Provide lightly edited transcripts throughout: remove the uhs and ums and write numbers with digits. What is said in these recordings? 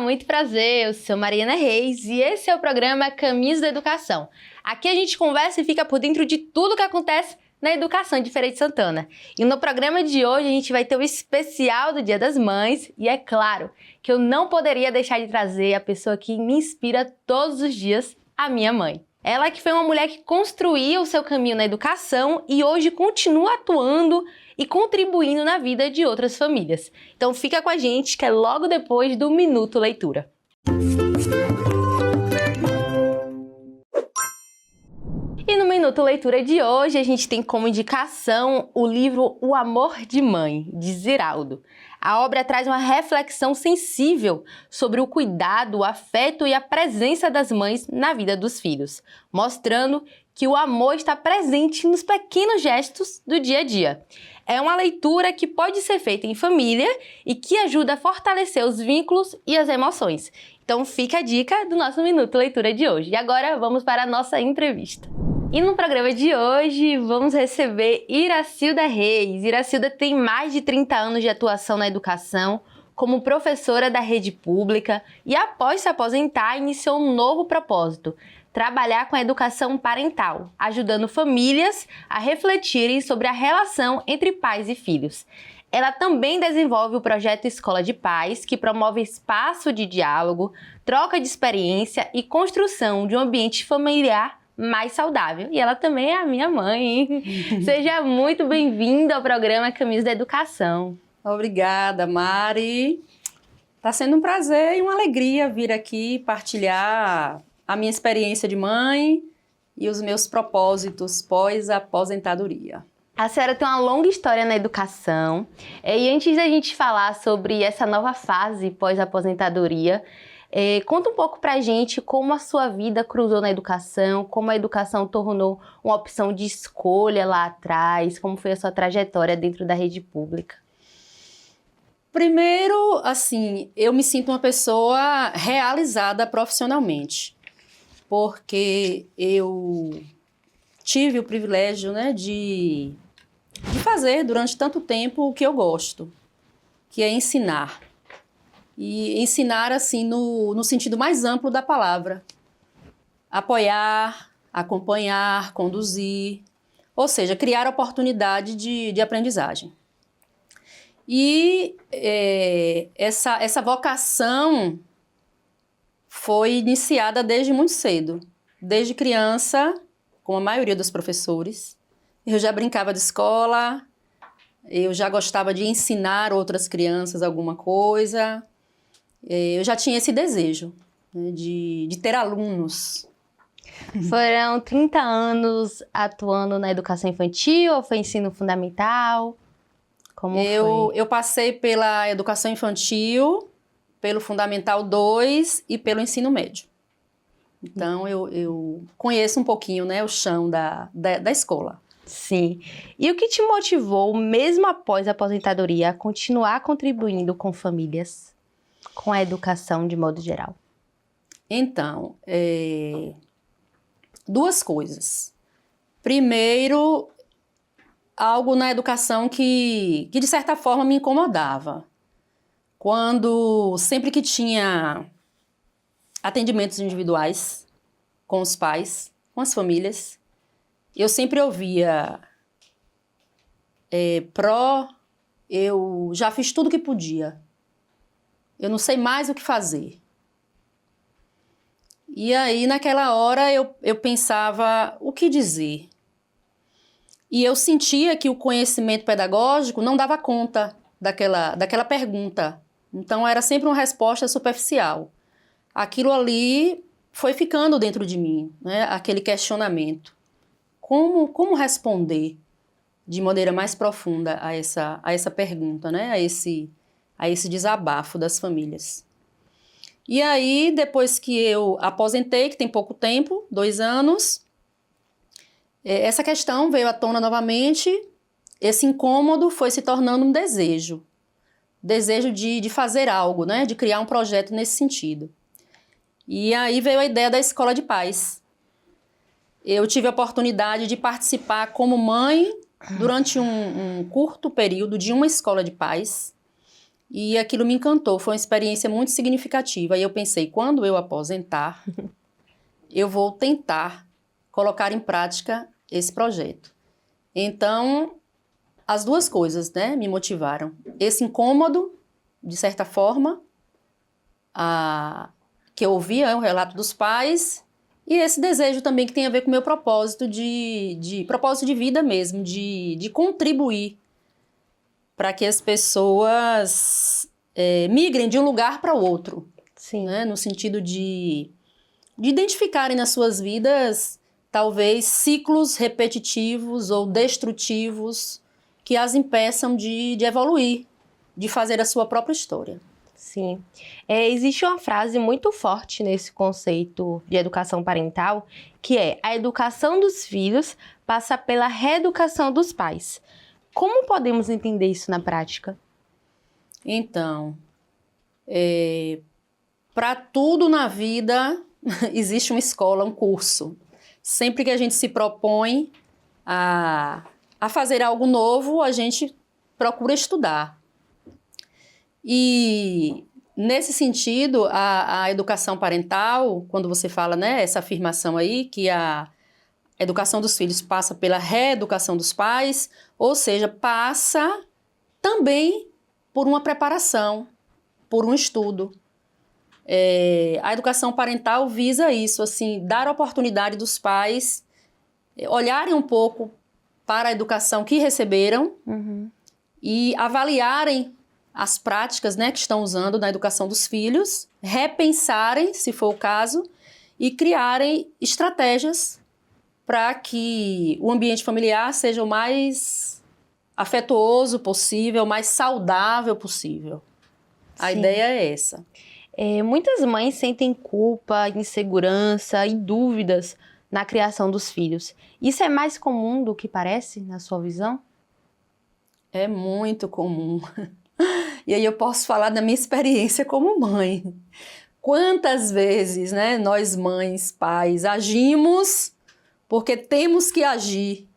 muito prazer, eu sou Mariana Reis e esse é o programa Caminhos da Educação. Aqui a gente conversa e fica por dentro de tudo que acontece na educação de Feira de Santana. E no programa de hoje a gente vai ter o especial do Dia das Mães e é claro que eu não poderia deixar de trazer a pessoa que me inspira todos os dias, a minha mãe. Ela que foi uma mulher que construiu o seu caminho na educação e hoje continua atuando e contribuindo na vida de outras famílias. Então fica com a gente que é logo depois do Minuto Leitura. E no Minuto Leitura de hoje a gente tem como indicação o livro O Amor de Mãe, de Ziraldo. A obra traz uma reflexão sensível sobre o cuidado, o afeto e a presença das mães na vida dos filhos, mostrando que o amor está presente nos pequenos gestos do dia a dia. É uma leitura que pode ser feita em família e que ajuda a fortalecer os vínculos e as emoções. Então fica a dica do nosso Minuto Leitura de hoje. E agora vamos para a nossa entrevista. E no programa de hoje vamos receber Iracilda Reis. Iracilda tem mais de 30 anos de atuação na educação, como professora da rede pública e após se aposentar iniciou um novo propósito: trabalhar com a educação parental, ajudando famílias a refletirem sobre a relação entre pais e filhos. Ela também desenvolve o projeto Escola de Paz, que promove espaço de diálogo, troca de experiência e construção de um ambiente familiar mais saudável. E ela também é a minha mãe. Seja muito bem-vinda ao programa Caminhos da Educação. Obrigada, Mari. Está sendo um prazer e uma alegria vir aqui partilhar a minha experiência de mãe e os meus propósitos pós-aposentadoria. A senhora tem uma longa história na educação. E antes da gente falar sobre essa nova fase pós-aposentadoria, conta um pouco pra gente como a sua vida cruzou na educação, como a educação tornou uma opção de escolha lá atrás, como foi a sua trajetória dentro da rede pública. Primeiro, assim, eu me sinto uma pessoa realizada profissionalmente, porque eu tive o privilégio, né, de fazer durante tanto tempo o que eu gosto, que é ensinar. E ensinar, assim, no sentido mais amplo da palavra. Apoiar, acompanhar, conduzir, ou seja, criar oportunidade de aprendizagem. E essa vocação foi iniciada desde muito cedo. Desde criança, com a maioria dos professores. Eu já brincava de escola, eu já gostava de ensinar outras crianças alguma coisa. Eu já tinha esse desejo, né, de ter alunos. Foram 30 anos atuando na educação infantil ou foi ensino fundamental? Como foi? Eu passei pela educação infantil, pelo Fundamental 2 e pelo ensino médio. Então, eu conheço um pouquinho, né, o chão da escola. Sim. E o que te motivou, mesmo após a aposentadoria, a continuar contribuindo com famílias, com a educação de modo geral? Então, duas coisas. Primeiro, algo na educação que de certa forma me incomodava. Sempre que tinha atendimentos individuais com os pais, com as famílias, eu sempre ouvia eu já fiz tudo o que podia. Eu não sei mais o que fazer. E aí, naquela hora, eu pensava o que dizer. E eu sentia que o conhecimento pedagógico não dava conta daquela pergunta. Então, era sempre uma resposta superficial. Aquilo ali foi ficando dentro de mim, né? Aquele questionamento. Como responder de maneira mais profunda a essa pergunta, né? A esse desabafo das famílias. E aí, depois que eu aposentei, que tem pouco tempo, 2 anos, essa questão veio à tona novamente, esse incômodo foi se tornando um desejo de fazer algo, né? De criar um projeto nesse sentido. E aí veio a ideia da Escola de Paz. Eu tive a oportunidade de participar como mãe durante um curto período de uma escola de paz, E aquilo me encantou, foi uma experiência muito significativa. E eu pensei, quando eu aposentar, eu vou tentar colocar em prática esse projeto. Então, as duas coisas, né, me motivaram. Esse incômodo, de certa forma, que eu ouvia o relato dos pais, e esse desejo também que tem a ver com o meu propósito propósito de vida mesmo, de contribuir para que as pessoas migrem de um lugar para o outro. Sim. Né, no sentido de identificarem nas suas vidas, talvez, ciclos repetitivos ou destrutivos que as impeçam de evoluir, de fazer a sua própria história. Sim. Existe uma frase muito forte nesse conceito de educação parental, que é: a educação dos filhos passa pela reeducação dos pais. Como podemos entender isso na prática? Então, para tudo na vida existe uma escola, um curso. Sempre que a gente se propõe a fazer algo novo, a gente procura estudar. E, nesse sentido, a educação parental, quando você fala, né, essa afirmação aí, que a educação dos filhos passa pela reeducação dos pais, ou seja, passa também por uma preparação, por um estudo. A educação parental visa isso, assim, dar oportunidade dos pais olharem um pouco para a educação que receberam e avaliarem as práticas, né, que estão usando na educação dos filhos, repensarem, se for o caso, e criarem estratégias para que o ambiente familiar seja o mais afetuoso possível, o mais saudável possível. A ideia é essa. Muitas mães sentem culpa, insegurança e dúvidas na criação dos filhos. Isso é mais comum do que parece, na sua visão? É muito comum. E aí eu posso falar da minha experiência como mãe. Quantas vezes, né, nós mães, pais, agimos porque temos que agir,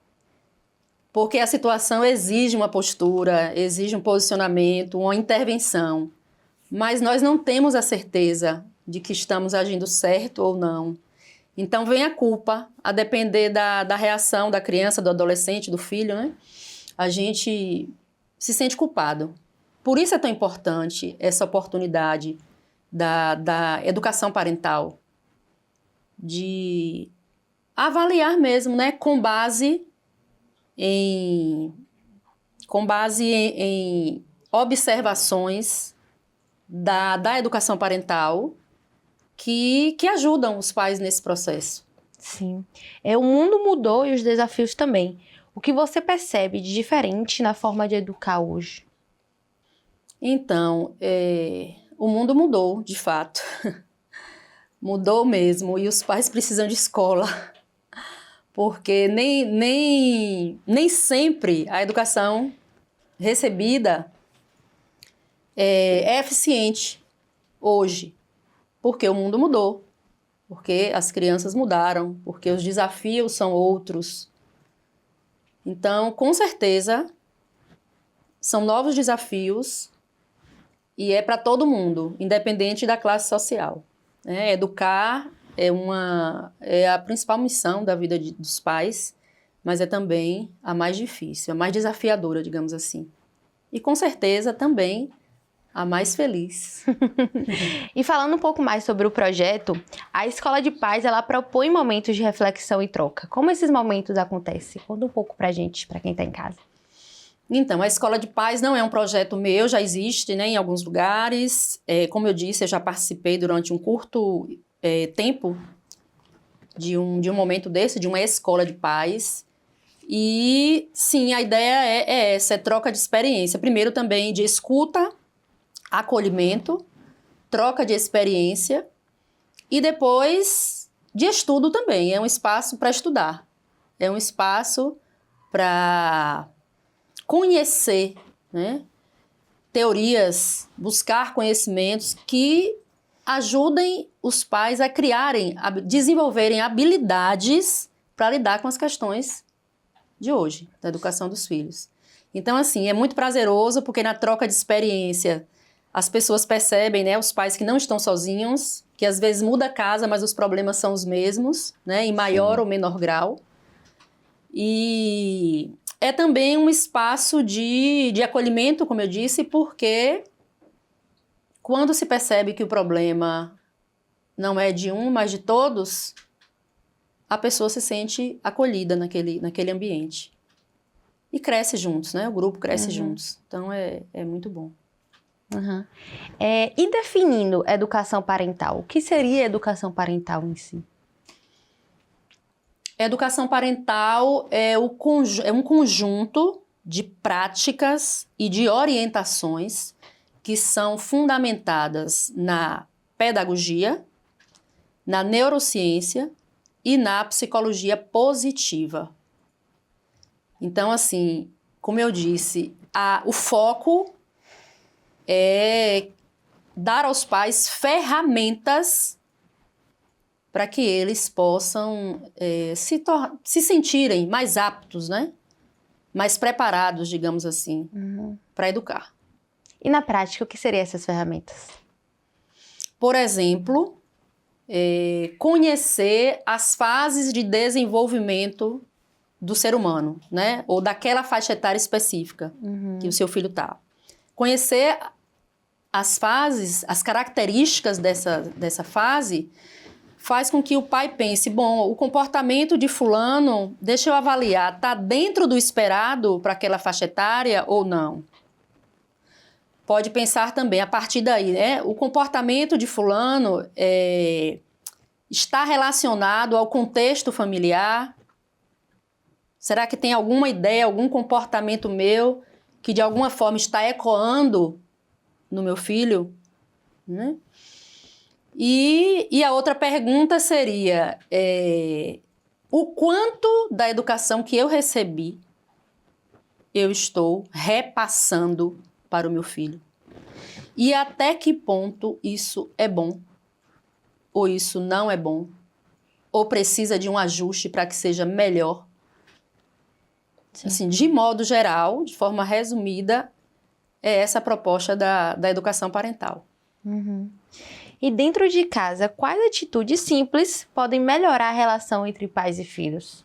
porque a situação exige uma postura, exige um posicionamento, uma intervenção. Mas nós não temos a certeza de que estamos agindo certo ou não. Então vem a culpa, a depender da reação da criança, do adolescente, do filho, né? A gente se sente culpado. Por isso é tão importante essa oportunidade da educação parental, de avaliar mesmo, né, com base em observações da educação parental que ajudam os pais nesse processo. Sim. O mundo mudou e os desafios também. O que você percebe de diferente na forma de educar hoje? Então, o mundo mudou, de fato. Mudou mesmo, e os pais precisam de escola, porque nem sempre a educação recebida é eficiente hoje, porque o mundo mudou, porque as crianças mudaram, porque os desafios são outros. Então, com certeza, são novos desafios e é para todo mundo, independente da classe social. Educar é a principal missão da vida dos pais, mas é também a mais difícil, a mais desafiadora, digamos assim. E com certeza também a mais feliz. E falando um pouco mais sobre o projeto, a Escola de Paz, ela propõe momentos de reflexão e troca. Como esses momentos acontecem? Conta um pouco pra gente, pra quem está em casa. Então, a Escola de Paz não é um projeto meu, já existe, né, em alguns lugares. Como eu disse, eu já participei durante um curto tempo de um momento desse, de uma escola de paz. E, sim, a ideia é essa, é troca de experiência. Primeiro também de escuta, acolhimento, troca de experiência e depois de estudo também. É um espaço para estudar, é um espaço para conhecer, né, teorias, buscar conhecimentos que ajudem os pais a criarem, a desenvolverem habilidades para lidar com as questões de hoje, da educação dos filhos. Então, assim, é muito prazeroso porque na troca de experiência as pessoas percebem, né, os pais que não estão sozinhos, que às vezes muda a casa, mas os problemas são os mesmos, né, em maior ou menor grau. E é também um espaço de acolhimento, como eu disse, porque quando se percebe que o problema não é de um, mas de todos, a pessoa se sente acolhida naquele ambiente. E cresce juntos, né? O grupo cresce juntos. Então, é muito bom. Uhum. E definindo educação parental, o que seria educação parental em si? Educação parental é um conjunto de práticas e de orientações que são fundamentadas na pedagogia, na neurociência e na psicologia positiva. Então, assim, como eu disse, o foco é dar aos pais ferramentas para que eles possam se sentirem mais aptos, né? Mais preparados, digamos assim, para educar. E na prática, o que seriam essas ferramentas? Por exemplo, conhecer as fases de desenvolvimento do ser humano, né? Ou daquela faixa etária específica que o seu filho está. Conhecer as fases, as características dessa fase, faz com que o pai pense, bom, o comportamento de fulano, deixa eu avaliar, está dentro do esperado para aquela faixa etária ou não? Pode pensar também, a partir daí, né? O comportamento de fulano está relacionado ao contexto familiar? Será que tem alguma ideia, algum comportamento meu que de alguma forma está ecoando no meu filho? Né? E a outra pergunta seria, o quanto da educação que eu recebi eu estou repassando para o meu filho? E até que ponto isso é bom? Ou isso não é bom? Ou precisa de um ajuste para que seja melhor? Sim. Assim, de modo geral, de forma resumida, é essa a proposta da educação parental. E dentro de casa, quais atitudes simples podem melhorar a relação entre pais e filhos?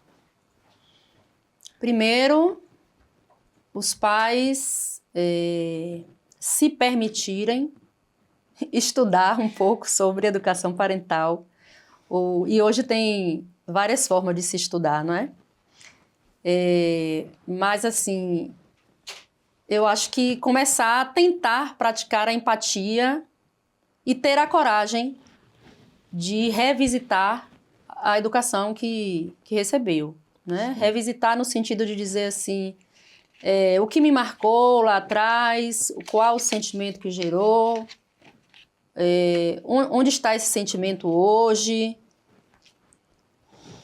Primeiro, os pais se permitirem estudar um pouco sobre educação parental. E hoje tem várias formas de se estudar, não é? Mas, assim, eu acho que começar a tentar praticar a empatia e ter a coragem de revisitar a educação que recebeu, né? Revisitar no sentido de dizer assim, o que me marcou lá atrás, qual o sentimento que gerou, onde está esse sentimento hoje.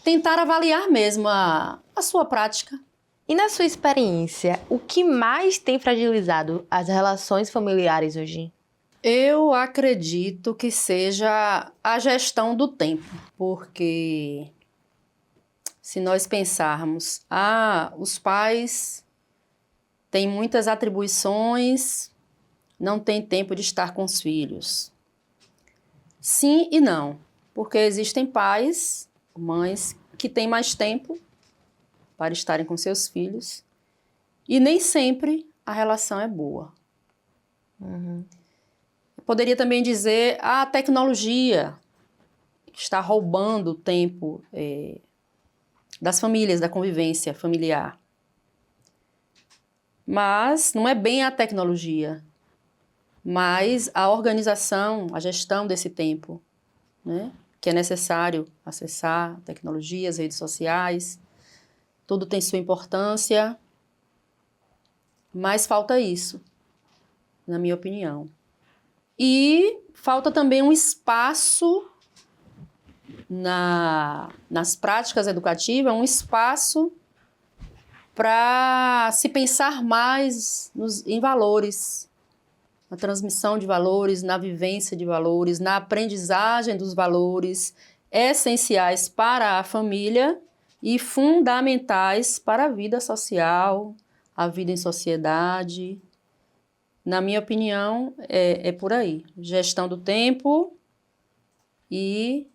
Tentar avaliar mesmo a sua prática. E na sua experiência, o que mais tem fragilizado as relações familiares hoje? Eu acredito que seja a gestão do tempo, porque se nós pensarmos, os pais têm muitas atribuições, não têm tempo de estar com os filhos. Sim e não, porque existem pais, mães que têm mais tempo para estarem com seus filhos e nem sempre a relação é boa. Poderia também dizer a tecnologia que está roubando o tempo das famílias, da convivência familiar. Mas não é bem a tecnologia, mas a organização, a gestão desse tempo, né? Que é necessário acessar tecnologias, redes sociais, tudo tem sua importância, mas falta isso, na minha opinião. E falta também um espaço nas práticas educativas, um espaço para se pensar mais em valores, na transmissão de valores, na vivência de valores, na aprendizagem dos valores essenciais para a família e fundamentais para a vida social, a vida em sociedade. Na minha opinião, é por aí. Gestão do tempo e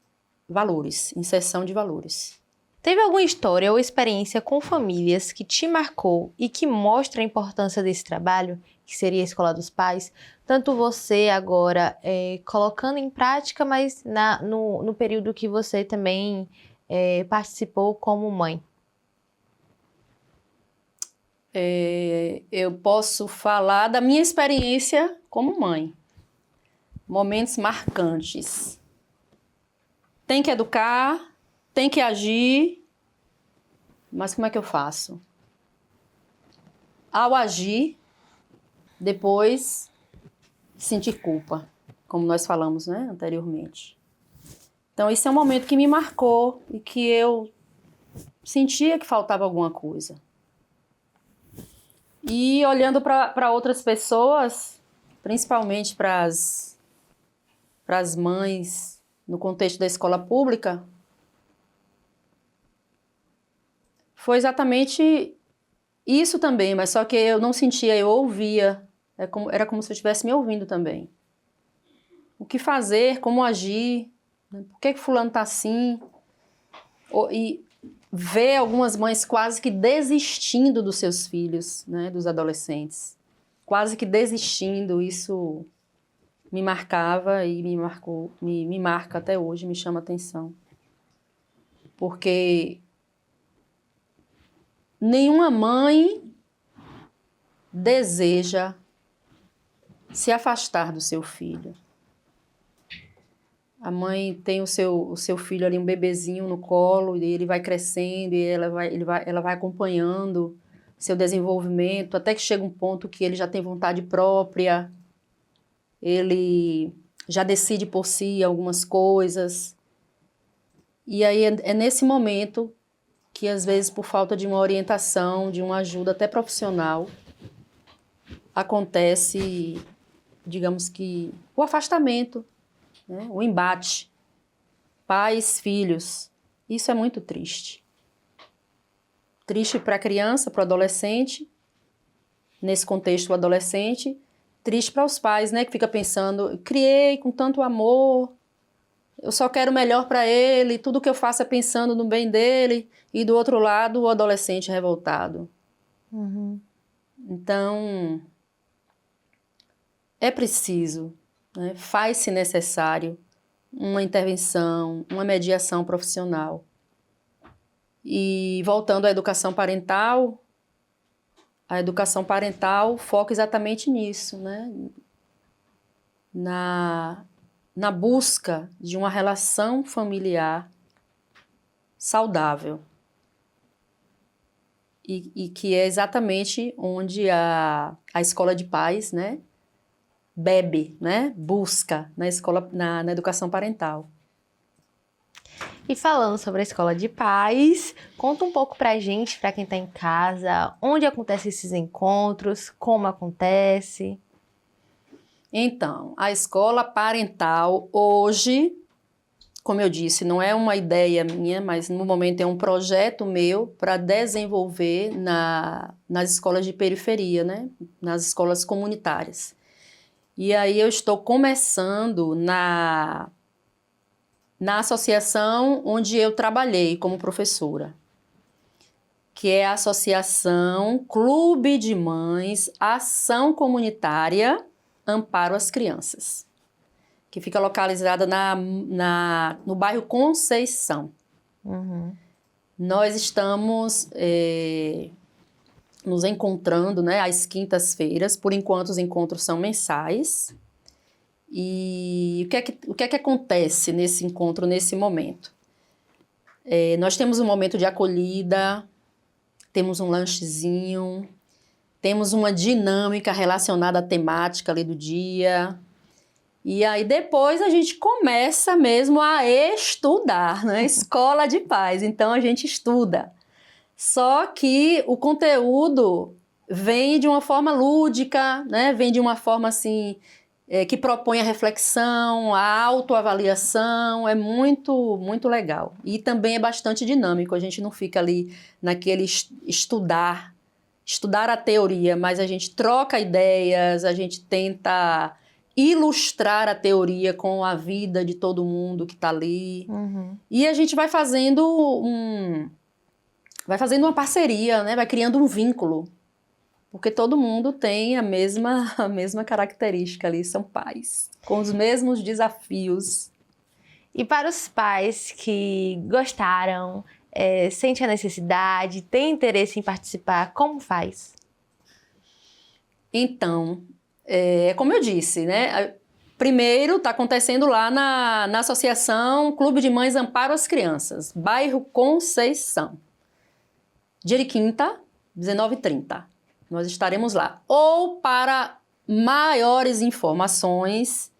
valores, inserção de valores. Teve alguma história ou experiência com famílias que te marcou e que mostra a importância desse trabalho, que seria a Escola dos Pais? Tanto você agora colocando em prática, mas no período que você também participou como mãe. Eu posso falar da minha experiência como mãe. Momentos marcantes. Tem que educar, tem que agir, mas como é que eu faço? Ao agir, depois sentir culpa, como nós falamos, né, anteriormente. Então, esse é um momento que me marcou e que eu sentia que faltava alguma coisa. E olhando para outras pessoas, principalmente para as mães, no contexto da escola pública, foi exatamente isso também, mas só que eu não sentia, eu ouvia. Era como se eu estivesse me ouvindo também. O que fazer, como agir, né? Por que fulano está assim? E ver algumas mães quase que desistindo dos seus filhos, né, dos adolescentes. Quase que desistindo, isso me marcava e me marcou, me marca até hoje, me chama atenção. Porque nenhuma mãe deseja se afastar do seu filho. A mãe tem o seu filho ali, um bebezinho no colo, e ele vai crescendo, e ela vai acompanhando seu desenvolvimento, até que chega um ponto que ele já tem vontade própria, ele já decide por si algumas coisas. E aí é nesse momento que, às vezes, por falta de uma orientação, de uma ajuda até profissional, acontece, digamos que, o afastamento, né? O embate, pais, filhos. Isso é muito triste. Triste para a criança, para o adolescente, nesse contexto o adolescente, triste para os pais, né, que fica pensando, criei com tanto amor, eu só quero o melhor para ele, tudo que eu faço é pensando no bem dele, e do outro lado o adolescente revoltado. Uhum. Então, é preciso, né, faz-se necessário uma intervenção, uma mediação profissional. E voltando à educação parental, a educação parental foca exatamente nisso, né? Na busca de uma relação familiar saudável. E que é exatamente onde a escola de pais, né, bebe, né, busca na educação parental. E falando sobre a Escola de Pais, conta um pouco pra gente, pra quem tá em casa, onde acontecem esses encontros, como acontece. Então, a escola parental hoje, como eu disse, não é uma ideia minha, mas no momento é um projeto meu para desenvolver nas escolas de periferia, né, nas escolas comunitárias. E aí eu estou começando na associação onde eu trabalhei como professora, que é a Associação Clube de Mães Ação Comunitária Amparo às Crianças, que fica localizada no bairro Conceição. Uhum. Nós estamos nos encontrando, né, às quintas-feiras. Por enquanto, os encontros são mensais. E o que é que acontece nesse encontro, nesse momento? Nós temos um momento de acolhida, temos um lanchezinho, temos uma dinâmica relacionada à temática ali do dia. E aí depois a gente começa mesmo a estudar, né? Escola de Pais, então a gente estuda. Só que o conteúdo vem de uma forma lúdica, né? Vem de uma forma assim, que propõe a reflexão, a autoavaliação, é muito, muito legal. E também é bastante dinâmico, a gente não fica ali naquele estudar estudar a teoria, mas a gente troca ideias, a gente tenta ilustrar a teoria com a vida de todo mundo que está ali. E a gente vai fazendo uma parceria, né? Vai criando um vínculo. Porque todo mundo tem a mesma característica ali, são pais, com os mesmos desafios. E para os pais que gostaram, sentem a necessidade, têm interesse em participar, como faz? Então, como eu disse, né? Primeiro está acontecendo lá na Associação Clube de Mães Amparo às Crianças, bairro Conceição. Dia de quinta, 19h30. Nós estaremos lá. Ou para maiores informações,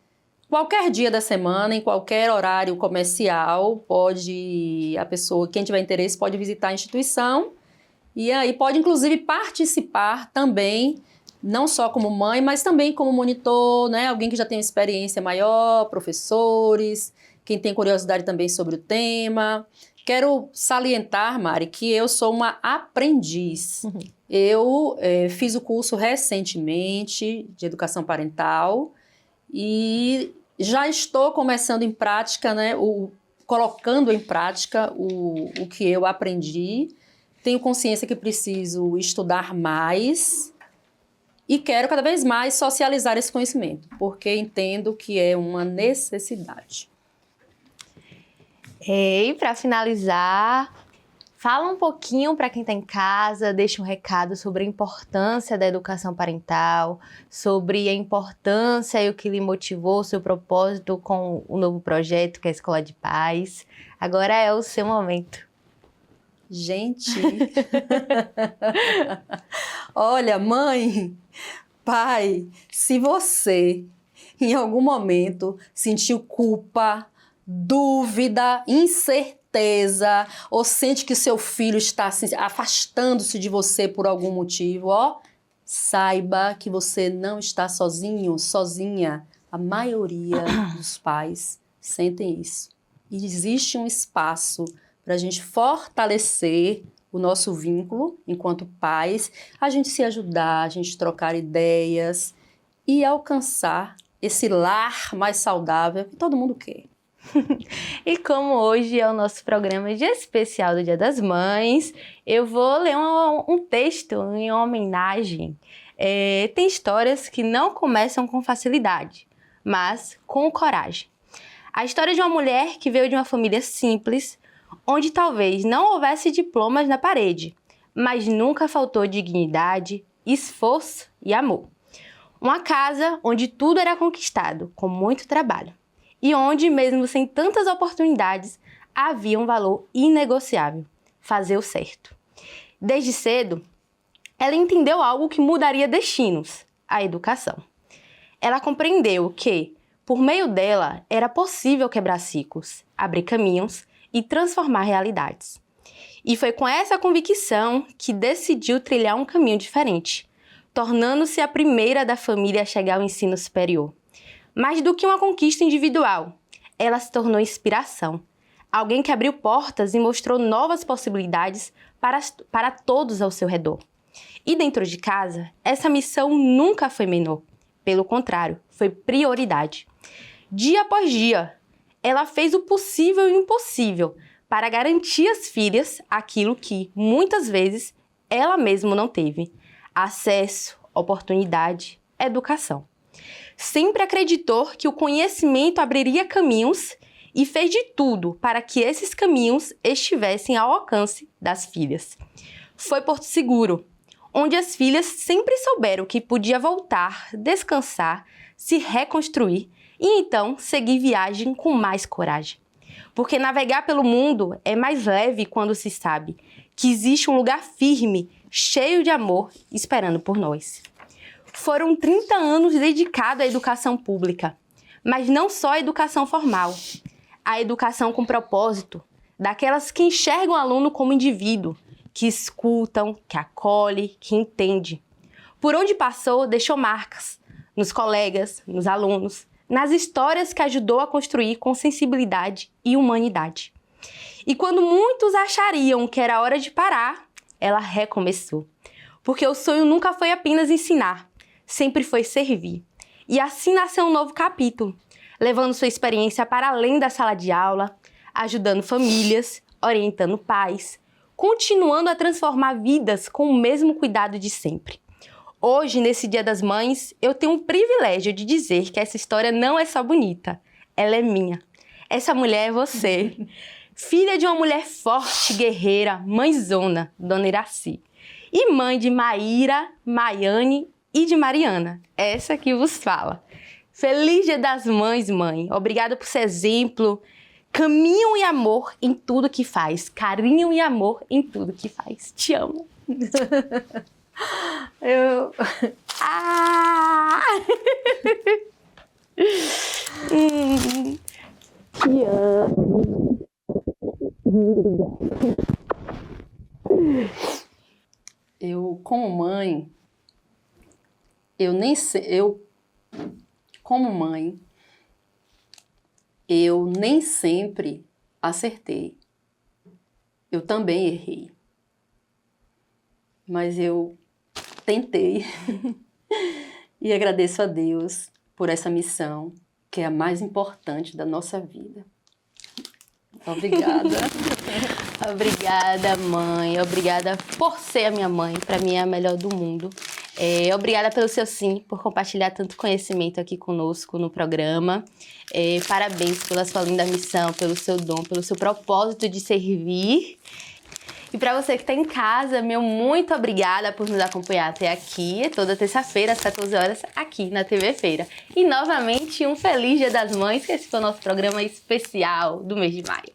qualquer dia da semana, em qualquer horário comercial, quem tiver interesse pode visitar a instituição e aí pode inclusive participar também, não só como mãe, mas também como monitor, né? Alguém que já tem experiência maior, professores, quem tem curiosidade também sobre o tema. Quero salientar, Mari, que eu sou uma aprendiz. Eu fiz o curso recentemente de educação parental e já estou começando em prática, né, colocando em prática o que eu aprendi. Tenho consciência que preciso estudar mais e quero cada vez mais socializar esse conhecimento, porque entendo que é uma necessidade. E para finalizar, fala um pouquinho para quem está em casa, deixa um recado sobre a importância da educação parental, sobre a importância e o que lhe motivou, o seu propósito com o novo projeto, que é a Escola de Paz. Agora é o seu momento. Gente, olha, mãe, pai, se você em algum momento sentiu culpa, dúvida, incerteza, ou sente que seu filho está assim, afastando-se de você por algum motivo, saiba que você não está sozinho, sozinha. A maioria dos pais sentem isso. E existe um espaço para a gente fortalecer o nosso vínculo enquanto pais, a gente se ajudar, a gente trocar ideias e alcançar esse lar mais saudável que todo mundo quer. E como hoje é o nosso programa de especial do Dia das Mães, eu vou ler um texto em homenagem. Tem histórias que não começam com facilidade, mas com coragem. A história de uma mulher que veio de uma família simples, onde talvez não houvesse diplomas na parede, mas nunca faltou dignidade, esforço e amor. Uma casa onde tudo era conquistado com muito trabalho. E onde, mesmo sem tantas oportunidades, havia um valor inegociável: fazer o certo. Desde cedo, ela entendeu algo que mudaria destinos: a educação. Ela compreendeu que, por meio dela, era possível quebrar ciclos, abrir caminhos e transformar realidades. E foi com essa convicção que decidiu trilhar um caminho diferente, tornando-se a primeira da família a chegar ao ensino superior. Mais do que uma conquista individual, ela se tornou inspiração. Alguém que abriu portas e mostrou novas possibilidades para todos ao seu redor. E dentro de casa, essa missão nunca foi menor. Pelo contrário, foi prioridade. Dia após dia, ela fez o possível e o impossível para garantir às filhas aquilo que, muitas vezes, ela mesma não teve: acesso, oportunidade, educação. Sempre acreditou que o conhecimento abriria caminhos e fez de tudo para que esses caminhos estivessem ao alcance das filhas. Foi Porto Seguro, onde as filhas sempre souberam que podia voltar, descansar, se reconstruir e então seguir viagem com mais coragem. Porque navegar pelo mundo é mais leve quando se sabe que existe um lugar firme, cheio de amor, esperando por nós. Foram 30 anos dedicados à educação pública, mas não só a educação formal, a educação com propósito, daquelas que enxergam o aluno como indivíduo, que escutam, que acolhe, que entende. Por onde passou, deixou marcas, nos colegas, nos alunos, nas histórias que ajudou a construir com sensibilidade e humanidade. E quando muitos achariam que era hora de parar, ela recomeçou. porque o sonho nunca foi apenas ensinar, sempre foi servir. E assim nasceu um novo capítulo, levando sua experiência para além da sala de aula, ajudando famílias, orientando pais, continuando a transformar vidas com o mesmo cuidado de sempre. Hoje, nesse Dia das Mães, eu tenho o privilégio de dizer que essa história não é só bonita, ela é minha. Essa mulher é você, filha de uma mulher forte, guerreira, mãezona, Dona Iraci, e mãe de Maíra, Maiane e de Mariana, essa que vos fala. Feliz Dia das Mães, mãe. Obrigada por ser exemplo, caminho e amor em tudo que faz, carinho e amor em tudo que faz. Te amo. Eu... Ah! Te amo. Eu, como mãe, como mãe, eu nem sempre acertei. Eu também errei. Mas eu tentei. E agradeço a Deus por essa missão, que é a mais importante da nossa vida. Obrigada. Obrigada, mãe. Obrigada por ser a minha mãe. Para mim é a melhor do mundo. Obrigada pelo seu sim, por compartilhar tanto conhecimento aqui conosco no programa. Parabéns pela sua linda missão, pelo seu dom, pelo seu propósito de servir. E para você que está em casa, meu muito obrigada por nos acompanhar até aqui, toda terça-feira às 14 horas, aqui na TV Feira. E novamente, um feliz Dia das Mães, que esse foi o nosso programa especial do mês de maio.